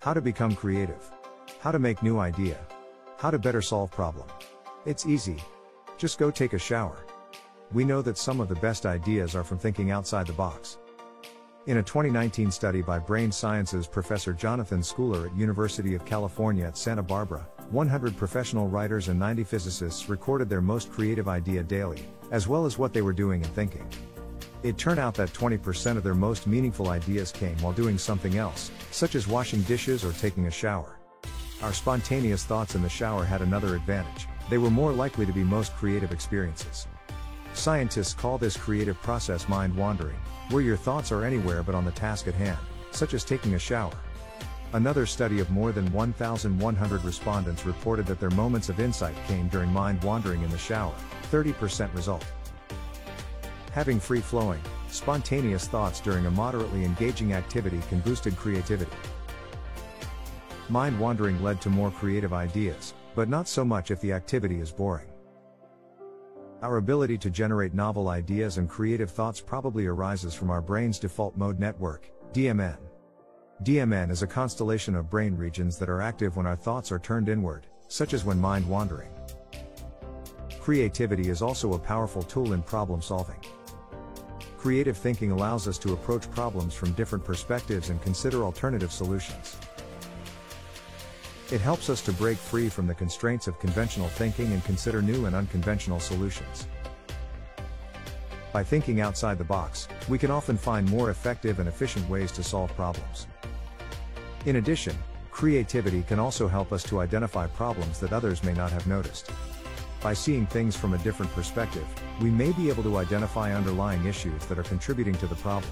How to become creative. How to make new idea. How to better solve problem. It's easy. Just go take a shower. We know that some of the best ideas are from thinking outside the box. In a 2019 study by Brain Sciences professor Jonathan Schooler at University of California at Santa Barbara, 100 professional writers and 90 physicists recorded their most creative idea daily, as well as what they were doing and thinking. It turned out that 20% of their most meaningful ideas came while doing something else, such as washing dishes or taking a shower. Our spontaneous thoughts in the shower had another advantage: they were more likely to be most creative experiences. Scientists call this creative process mind wandering, where your thoughts are anywhere but on the task at hand, such as taking a shower. Another study of more than 1,100 respondents reported that their moments of insight came during mind wandering in the shower, 30% result. Having free-flowing, spontaneous thoughts during a moderately engaging activity can boost creativity. Mind wandering led to more creative ideas, but not so much if the activity is boring. Our ability to generate novel ideas and creative thoughts probably arises from our brain's default mode network, DMN. DMN is a constellation of brain regions that are active when our thoughts are turned inward, such as when mind wandering. Creativity is also a powerful tool in problem solving. Creative thinking allows us to approach problems from different perspectives and consider alternative solutions. It helps us to break free from the constraints of conventional thinking and consider new and unconventional solutions. By thinking outside the box, we can often find more effective and efficient ways to solve problems. In addition, creativity can also help us to identify problems that others may not have noticed. By seeing things from a different perspective, we may be able to identify underlying issues that are contributing to the problem.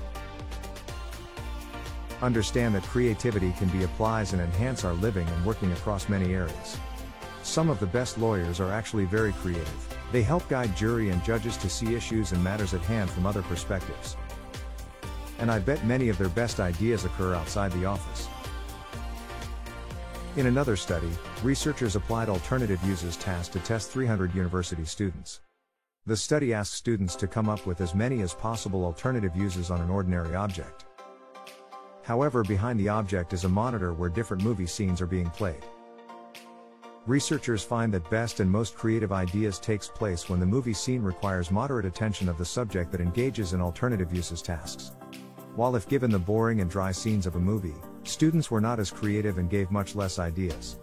Understand that creativity can be applied and enhance our living and working across many areas. Some of the best lawyers are actually very creative. They help guide jury and judges to see issues and matters at hand from other perspectives. And I bet many of their best ideas occur outside the office. In another study, researchers applied alternative uses task to test 300 university students. The study asked students to come up with as many as possible alternative uses on an ordinary object. However, behind the object is a monitor where different movie scenes are being played. Researchers find that best and most creative ideas takes place when the movie scene requires moderate attention of the subject that engages in alternative uses tasks. While if given the boring and dry scenes of a movie, students were not as creative and gave much less ideas.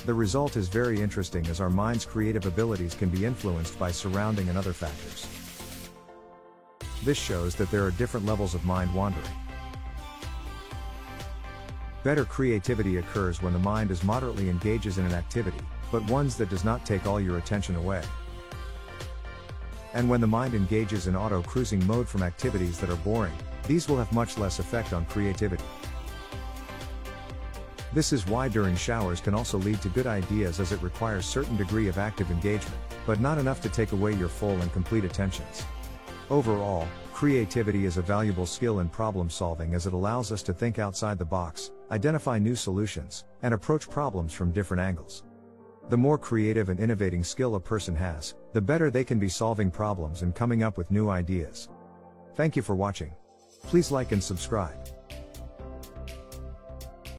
The result is very interesting, as our mind's creative abilities can be influenced by surrounding and other factors. This shows that there are different levels of mind wandering. Better creativity occurs when the mind is moderately engages in an activity, but ones that does not take all your attention away. And when the mind engages in auto-cruising mode from activities that are boring, these will have much less effect on creativity. This is why during showers can also lead to good ideas, as it requires certain degree of active engagement, but not enough to take away your full and complete attentions. Overall, creativity is a valuable skill in problem solving, as it allows us to think outside the box, identify new solutions, and approach problems from different angles. The more creative and innovating skill a person has, the better they can be solving problems and coming up with new ideas. Thank you for watching. Please like and subscribe.